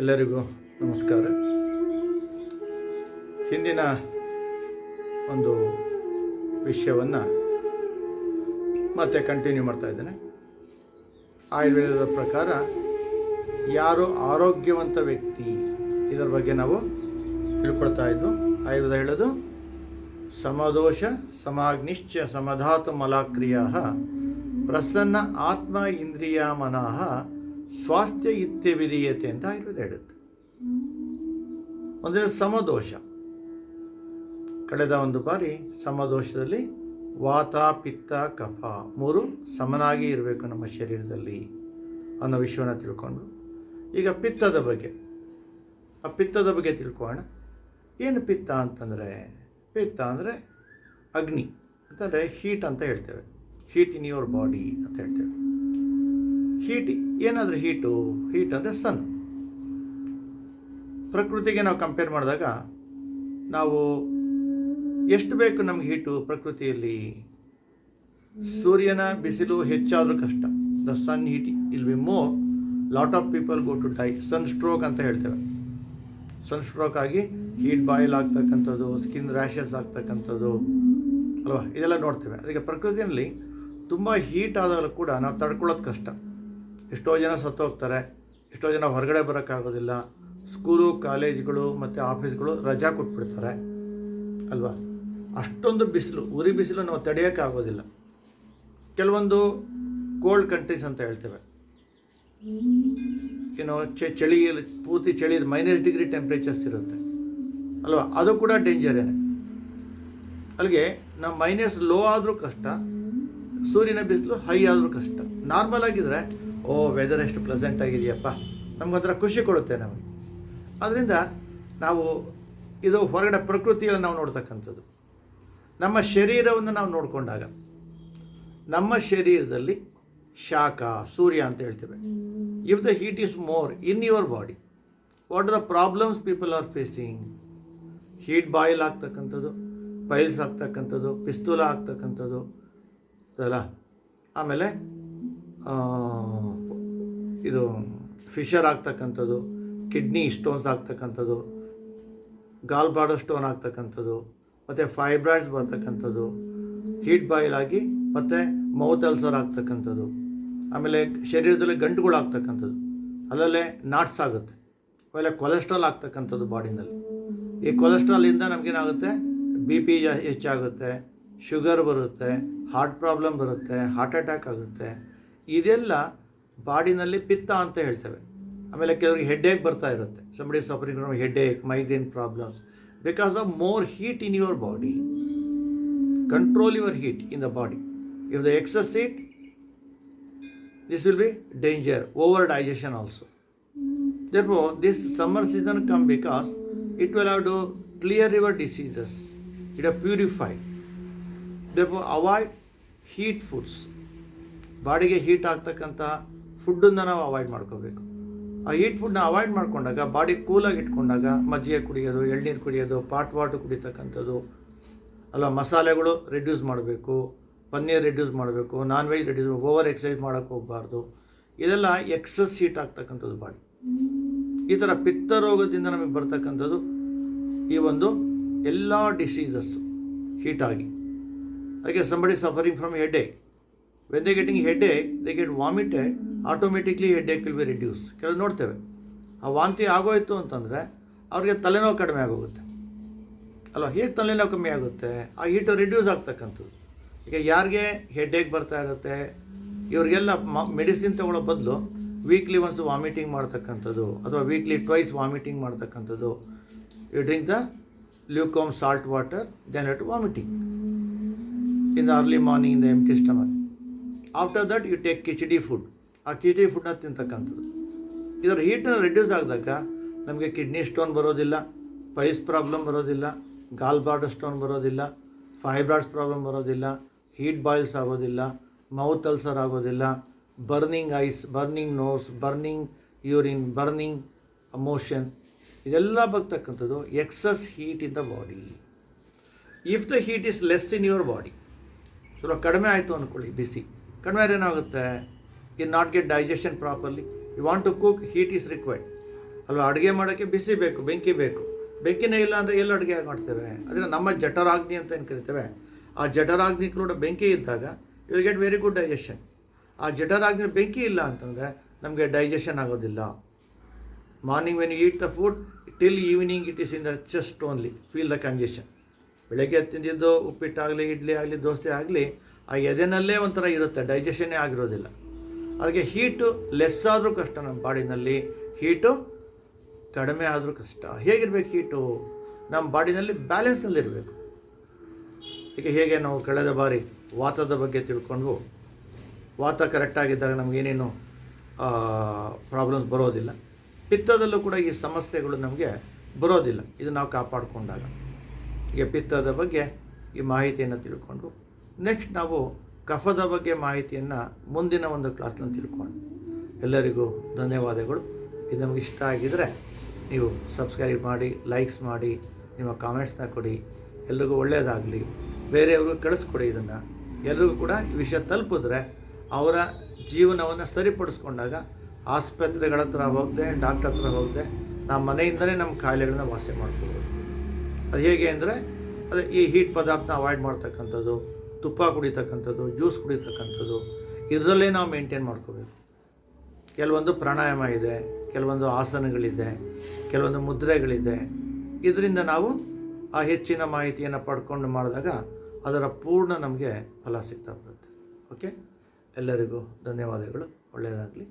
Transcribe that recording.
ಎಲ್ಲರಿಗೂ ನಮಸ್ಕಾರ. ಹಿಂದಿನ ಒಂದು ವಿಷಯವನ್ನು ಮತ್ತೆ ಕಂಟಿನ್ಯೂ ಮಾಡ್ತಾ ಇದ್ದೇನೆ. ಆಯುರ್ವೇದದ ಪ್ರಕಾರ ಯಾರು ಆರೋಗ್ಯವಂತ ವ್ಯಕ್ತಿ ಇದರ ಬಗ್ಗೆ ನಾವು ತಿಳ್ಕೊಳ್ತಾ ಇದ್ವು. ಆಯುರ್ವೇದ ಹೇಳೋದು ಸಮದೋಷ ಸಮಾಗ್ನಿಶ್ಚ ಸಮಧಾತು ಮಲಾಕ್ರಿಯಾ ಪ್ರಸನ್ನ ಆತ್ಮ ಇಂದ್ರಿಯ ಮನಃ ಸ್ವಾಸ್ಥ್ಯ ಇತ್ಯವಿಧೀಯತೆ ಅಂತ ಆಯುರ್ವೇದ ಹೇಳುತ್ತೆ. ಒಂದು ಸಮದೋಷ, ಕಳೆದ ಒಂದು ಬಾರಿ ಸಮದೋಷದಲ್ಲಿ ವಾತ ಪಿತ್ತ ಕಫ ಮೂರು ಸಮನಾಗಿ ಇರಬೇಕು ನಮ್ಮ ಶರೀರದಲ್ಲಿ ಅನ್ನೋ ವಿಷಯವನ್ನು ತಿಳ್ಕೊಂಡು, ಈಗ ಪಿತ್ತದ ಬಗ್ಗೆ ತಿಳ್ಕೊಳ್ಳೋಣ. ಏನು ಪಿತ್ತ ಅಂತಂದರೆ, ಪಿತ್ತ ಅಂದರೆ ಅಗ್ನಿ ಅಂತಂದರೆ ಹೀಟ್ ಅಂತ ಹೇಳ್ತೇವೆ. ಹೀಟ್ ಇನ್ ಯುವರ್ ಬಾಡಿ ಅಂತ ಹೇಳ್ತೇವೆ. ಹೀಟ್ ಏನಾದರೂ ಹೀಟ್ ಅಂದರೆ ಸನ್. ಪ್ರಕೃತಿಗೆ ನಾವು ಕಂಪೇರ್ ಮಾಡಿದಾಗ ನಾವು ಎಷ್ಟು ಬೇಕು ನಮಗೆ ಹೀಟು ಪ್ರಕೃತಿಯಲ್ಲಿ? ಸೂರ್ಯನ ಬಿಸಿಲು ಹೆಚ್ಚಾದರೂ ಕಷ್ಟ. The sun heat will be more, lot of people go to die. Sun stroke ಅಂತ ಹೇಳ್ತೇವೆ. ಸನ್ ಸ್ಟ್ರೋಕ್ ಆಗಿ ಹೀಟ್ ಬಾಯ್ಲ್ ಆಗ್ತಕ್ಕಂಥದ್ದು, ಸ್ಕಿನ್ ರ್ಯಾಷಸ್ ಆಗ್ತಕ್ಕಂಥದ್ದು ಅಲ್ವಾ, ಇದೆಲ್ಲ ನೋಡ್ತೇವೆ. ಅದಕ್ಕೆ ಪ್ರಕೃತಿಯಲ್ಲಿ ತುಂಬ ಹೀಟ್ ಆದಾಗಲೂ ಕೂಡ ನಾವು ತಡ್ಕೊಳ್ಳೋದು ಕಷ್ಟ. ಎಷ್ಟೋ ಜನ ಸತ್ತೋಗ್ತಾರೆ, ಎಷ್ಟೋ ಜನ ಹೊರಗಡೆ ಬರೋಕ್ಕಾಗೋದಿಲ್ಲ. ಸ್ಕೂಲು ಕಾಲೇಜ್ಗಳು ಮತ್ತು ಆಫೀಸ್ಗಳು ರಜಾ ಕೊಟ್ಬಿಡ್ತಾರೆ ಅಲ್ವಾ. ಅಷ್ಟೊಂದು ಬಿಸಿಲು, ಉರಿ ಬಿಸಿಲು ನಾವು ತಡೆಯೋಕ್ಕಾಗೋದಿಲ್ಲ. ಕೆಲವೊಂದು ಕೋಲ್ಡ್ ಕಂಟ್ರೀಸ್ ಅಂತ ಹೇಳ್ತೇವೆ, ಏನೋ ಚಳಿ, ಪೂರ್ತಿ ಚಳಿ -ಡಿಗ್ರಿ ಟೆಂಪ್ರೇಚರ್ಸ್ ಇರುತ್ತೆ ಅಲ್ವಾ. ಅದು ಕೂಡ ಡೇಂಜರೇನೆ. ಅಲ್ಲಿಗೆ ನಾವು ಮೈನಸ್ ಲೋ ಆದರೂ ಕಷ್ಟ, ಸೂರ್ಯನ ಬಿಸಿಲು ಹೈ ಆದರೂ ಕಷ್ಟ. ನಾರ್ಮಲ್ ಆಗಿದ್ರೆ ವೆದರ್ ಎಷ್ಟು ಪ್ಲೆಸೆಂಟ್ ಆಗಿದೆಯಪ್ಪ, ನಮಗೊಂಥರ ಖುಷಿ ಕೊಡುತ್ತೆ ನಮಗೆ. ಆದ್ದರಿಂದ ನಾವು ಇದು ಹೊರಗಡೆ ಪ್ರಕೃತಿಯಲ್ಲಿ ನಾವು ನೋಡ್ತಕ್ಕಂಥದ್ದು. ನಮ್ಮ ಶರೀರವನ್ನು ನಾವು ನೋಡಿಕೊಂಡಾಗ ನಮ್ಮ ಶರೀರದಲ್ಲಿ ಶಾಖ, ಸೂರ್ಯ ಅಂತ ಹೇಳ್ತೇವೆ. If the heat is more in your body, what are the problems people are facing? Heat boil ಆಗ್ತಕ್ಕಂಥದ್ದು, ಪೈಲ್ಸ್ ಆಗ್ತಕ್ಕಂಥದ್ದು, ಪಿಸ್ತೂಲ ಆಗ್ತಕ್ಕಂಥದ್ದು ಅಲ್ಲ, ಆಮೇಲೆ ಇದು ಫಿಶರ್ ಆಗ್ತಕ್ಕಂಥದ್ದು, ಕಿಡ್ನಿ ಸ್ಟೋನ್ಸ್ ಆಗ್ತಕ್ಕಂಥದ್ದು, ಗಾಲ್ ಬ್ಲಾಡರ್ ಸ್ಟೋನ್ ಆಗ್ತಕ್ಕಂಥದ್ದು, ಮತ್ತು ಫೈಬ್ರಾಯ್ಡ್ಸ್ ಬರ್ತಕ್ಕಂಥದ್ದು, ಹೀಟ್ ಬಾಯ್ಲ್ ಆಗಿ ಮತ್ತು ಮೌತ್ ಅಲ್ಸರ್ ಆಗ್ತಕ್ಕಂಥದ್ದು, ಆಮೇಲೆ ಶರೀರದಲ್ಲಿ ಗಂಟುಗಳು ಆಗ್ತಕ್ಕಂಥದ್ದು, ಅಲ್ಲಲ್ಲೇ ನಾಟ್ಸ್ ಆಗುತ್ತೆ, ಆಮೇಲೆ ಕೊಲೆಸ್ಟ್ರಾಲ್ ಆಗ್ತಕ್ಕಂಥದ್ದು ಬಾಡಿನಲ್ಲಿ. ಈ ಕೊಲೆಸ್ಟ್ರಾಲಿಂದ ನಮಗೇನಾಗುತ್ತೆ, BP ಹೆಚ್ಚಾಗುತ್ತೆ, ಶುಗರ್ ಬರುತ್ತೆ, ಹಾರ್ಟ್ ಪ್ರಾಬ್ಲಮ್ ಬರುತ್ತೆ, ಹಾರ್ಟ್ ಅಟ್ಯಾಕ್ ಆಗುತ್ತೆ. ಇದೆಲ್ಲ ಬಾಡಿನಲ್ಲಿ ಪಿತ್ತ ಅಂತ ಹೇಳ್ತೇವೆ. ಆಮೇಲೆ ಕೆಲವರಿಗೆ ಹೆಡ್ಏಕ್ ಬರ್ತಾ ಇರುತ್ತೆ. Somebody suffering from headache, migraine problems because of more heat in your body. Control your heat in the body. If the excess heat, this will be danger, over digestion also. Therefore this summer season come because it will have to clear your diseases, it will purify. Therefore avoid heat foods. ಬಾಡಿಗೆ heat ಆಗ್ತಕ್ಕಂಥ ಫುಡ್ಡನ್ನು ನಾವು avoid ಮಾಡ್ಕೋಬೇಕು. ಆ heat ಫುಡ್ನ avoid ಮಾಡ್ಕೊಂಡಾಗ, body ಕೂಲಾಗಿ ಇಟ್ಕೊಂಡಾಗ ಮಜ್ಜಿಗೆ ಕುಡಿಯೋದು, ಎಳ್ನೀರು ಕುಡಿಯೋದು, ಪಾಟ್ ವಾಟರ್ ಕುಡಿತಕ್ಕಂಥದ್ದು ಅಲ್ಲ, ಮಸಾಲೆಗಳು ರೆಡ್ಯೂಸ್ ಮಾಡಬೇಕು, ಪನ್ನೀರ್ ರೆಡ್ಯೂಸ್ ಮಾಡಬೇಕು, non veg reduce, over exercise ಮಾಡೋಕ್ಕೆ ಹೋಗಬಾರ್ದು. ಇದೆಲ್ಲ ಎಕ್ಸಸ್ ಹೀಟ್ ಆಗ್ತಕ್ಕಂಥದ್ದು ಬಾಡಿ. ಈ ಥರ ಪಿತ್ತ ರೋಗದಿಂದ ನಮಗೆ ಬರ್ತಕ್ಕಂಥದ್ದು ಈ ಒಂದು ಎಲ್ಲ ಡಿಸೀಸಸ್ ಹೀಟಾಗಿ. ಹಾಗೆ somebody suffering from headache, when they getting headache they get vomited, automatically headache will be reduce. ಕೆಲವು ನೋಡ್ತೇವೆ, ಆ ವಾಂತಿ ಆಗೋಯ್ತು ಅಂತಂದರೆ ಅವ್ರಿಗೆ ತಲೆನೋವು ಕಡಿಮೆ ಆಗೋಗುತ್ತೆ ಅಲ್ವಾ. ಹೇಗೆ ತಲೆನೋವು ಕಮ್ಮಿ ಆಗುತ್ತೆ? ಆ ಹೀಟು ರಿಡ್ಯೂಸ್ ಆಗ್ತಕ್ಕಂಥದ್ದು. ಈಗ ಯಾರಿಗೆ ಹೆಡ್ಏಕ್ ಬರ್ತಾ ಇರುತ್ತೆ, ಇವರಿಗೆಲ್ಲ ಮೆಡಿಸಿನ್ ತೊಗೊಳ್ಳೋ ಬದಲು ವೀಕ್ಲಿ ಒನ್ಸ್ ವಾಮಿಟಿಂಗ್ ಮಾಡ್ತಕ್ಕಂಥದ್ದು, ಅಥವಾ ವೀಕ್ಲಿ ಟ್ವೈಸ್ ವಾಮಿಟಿಂಗ್ ಮಾಡ್ತಕ್ಕಂಥದ್ದು. You drink the lukewarm salt water, then you vomiting in the early morning in the empty stomach. After that you take khichdi food. ಆ ಕಿಚಡಿ ಫುಡ್ನ ತಿಂತಕ್ಕಂಥದ್ದು. ಇದರ ಹೀಟನ್ನು ರಿಡ್ಯೂಸ್ ಆಗಿದಾಗ ನಮಗೆ ಕಿಡ್ನಿ ಸ್ಟೋನ್ ಬರೋದಿಲ್ಲ, ಪೈಲ್ಸ್ ಪ್ರಾಬ್ಲಮ್ ಬರೋದಿಲ್ಲ, ಗಾಲ್ ಬ್ಲಾಡರ್ ಸ್ಟೋನ್ ಬರೋದಿಲ್ಲ, ಫೈಬ್ರಾಯ್ಡ್ಸ್ ಪ್ರಾಬ್ಲಮ್ ಬರೋದಿಲ್ಲ, ಹೀಟ್ ಬಾಯ್ಲ್ಸ್ ಆಗೋದಿಲ್ಲ, ಮೌತ್ ಅಲ್ಸರ್ ಆಗೋದಿಲ್ಲ, burning eyes, burning nose, burning urine, burning motion, ಇದೆಲ್ಲ ಬರ್ತಕ್ಕಂಥದ್ದು excess heat in the body. If the heat is less in your body, ಸ್ವಲ್ಪ ಕಡಿಮೆ ಆಯಿತು ಅಂದ್ಕೊಳ್ಳಿ, ಬಿಸಿ ಕಡಿಮೆ ಆದರೆ ಏನಾಗುತ್ತೆ, you not get digestion properly. You want to cook, heat is required. ಅಲ್ವಾ? ಅಡುಗೆ ಮಾಡೋಕ್ಕೆ ಬಿಸಿ ಬೇಕು, ಬೆಂಕಿ ಬೇಕು. ಬೆಂಕಿನೇ ಇಲ್ಲ ಅಂದರೆ ಎಲ್ಲಿ ಅಡುಗೆ ಮಾಡ್ತೇವೆ? ಅದನ್ನು ನಮ್ಮ ಜಠರಾಗ್ನಿ ಅಂತ ಏನು ಕರಿತೇವೆ, ಆ ಜಠರಾಗ್ನಿ ಕೂಡ ಬೆಂಕಿ ಇದ್ದಾಗ you will get very good digestion. ಆ ಜಠರಾಗ್ನಿ ಬೆಂಕಿ ಇಲ್ಲ ಅಂತಂದರೆ ನಮಗೆ ಡೈಜೆಷನ್ ಆಗೋದಿಲ್ಲ. Morning when you eat the food till evening it is in the chest only feel the congestion. ಬೆಳಗ್ಗೆ ತಿಂದಿದ್ದು ಉಪ್ಪಿಟ್ಟಾಗಲಿ, ಇಡ್ಲಿ ಆಗಲಿ, ದೋಸೆ ಆಗಲಿ ಆ ಎದೆನಲ್ಲೇ ಒಂಥರ ಇರುತ್ತೆ, ಡೈಜೆಷನ್ನೇ ಆಗಿರೋದಿಲ್ಲ. ಅದಕ್ಕೆ ಹೀಟು ಲೆಸ್ ಆದರೂ ಕಷ್ಟ, ನಮ್ಮ ಬಾಡಿನಲ್ಲಿ ಹೀಟು ಕಡಿಮೆ ಆದರೂ ಕಷ್ಟ. ಹೇಗಿರ್ಬೇಕು ಹೀಟು? ನಮ್ಮ ಬಾಡಿನಲ್ಲಿ ಬ್ಯಾಲೆನ್ಸ್ನಲ್ಲಿರಬೇಕು. ಹೇಗೆ ನಾವು ಕಳೆದ ಬಾರಿ ವಾತದ ಬಗ್ಗೆ ತಿಳ್ಕೊಂಡ್ವು, ವಾತ ಕರೆಕ್ಟಾಗಿದ್ದಾಗ ನಮಗೇನೇನು ಪ್ರಾಬ್ಲಮ್ಸ್ ಬರೋದಿಲ್ಲ. ಪಿತ್ತದಲ್ಲೂ ಕೂಡ ಈ ಸಮಸ್ಯೆಗಳು ನಮಗೆ ಬರೋದಿಲ್ಲ, ಇದು ನಾವು ಕಾಪಾಡಿಕೊಂಡಾಗ. ಈಗ ಪಿತ್ತದ ಬಗ್ಗೆ ಈ ಮಾಹಿತಿಯನ್ನು ತಿಳ್ಕೊಂಡು ನೆಕ್ಸ್ಟ್ ನಾವು ಕಫದ ಬಗ್ಗೆ ಮಾಹಿತಿಯನ್ನು ಮುಂದಿನ ಒಂದು ಕ್ಲಾಸ್ನಲ್ಲಿ ತಿಳ್ಕೊಂಡು. ಎಲ್ಲರಿಗೂ ಧನ್ಯವಾದಗಳು. ಇದು ನಮಗೆ ಇಷ್ಟ ಆಗಿದರೆ ನೀವು ಸಬ್ಸ್ಕ್ರೈಬ್ ಮಾಡಿ, ಲೈಕ್ಸ್ ಮಾಡಿ, ನಿಮ್ಮ ಕಾಮೆಂಟ್ಸ್ನ ಕೊಡಿ. ಎಲ್ರಿಗೂ ಒಳ್ಳೆಯದಾಗಲಿ. ಬೇರೆಯವ್ರಿಗೂ ಕಳಿಸ್ಕೊಡಿ. ಇದನ್ನು ಎಲ್ರಿಗೂ ಕೂಡ ಈ ವಿಷಯ ತಲುಪಿದ್ರೆ ಅವರ ಜೀವನವನ್ನು ಸರಿಪಡಿಸ್ಕೊಂಡಾಗ ಆಸ್ಪತ್ರೆಗಳ ಹತ್ರ ಹೋಗದೆ, ಡಾಕ್ಟರ್ ಹತ್ರ ಹೋಗದೆ, ನಮ್ಮ ಮನೆಯಿಂದಲೇ ನಮ್ಮ ಕಾಯಿಲೆಗಳನ್ನ ವಾಸಿ ಮಾಡ್ಕೋಬೋದು. ಅದು ಹೇಗೆ ಅಂದರೆ ಅದೇ ಈ ಹೀಟ್ ಪದಾರ್ಥನ ಅವಾಯ್ಡ್ ಮಾಡ್ತಕ್ಕಂಥದ್ದು, ತುಪ್ಪ ಕುಡಿತಕ್ಕಂಥದ್ದು, ಜ್ಯೂಸ್ ಕುಡಿತಕ್ಕಂಥದ್ದು, ಇದರಲ್ಲೇ ನಾವು ಮೇಂಟೈನ್ ಮಾಡ್ಕೋಬೇಕು. ಕೆಲವೊಂದು ಪ್ರಾಣಾಯಾಮ ಇದೆ, ಕೆಲವೊಂದು ಆಸನಗಳಿದೆ, ಕೆಲವೊಂದು ಮುದ್ರೆಗಳಿದೆ. ಇದರಿಂದ ನಾವು ಆ ಹೆಚ್ಚಿನ ಮಾಹಿತಿಯನ್ನು ಪಡ್ಕೊಂಡು ಮಾಡಿದಾಗ ಅದರ ಪೂರ್ಣ ನಮಗೆ ಫಲ ಸಿಗ್ತಾ ಬರುತ್ತೆ. ಓಕೆ, ಎಲ್ಲರಿಗೂ ಧನ್ಯವಾದಗಳು. ಒಳ್ಳೆಯದಾಗಲಿ.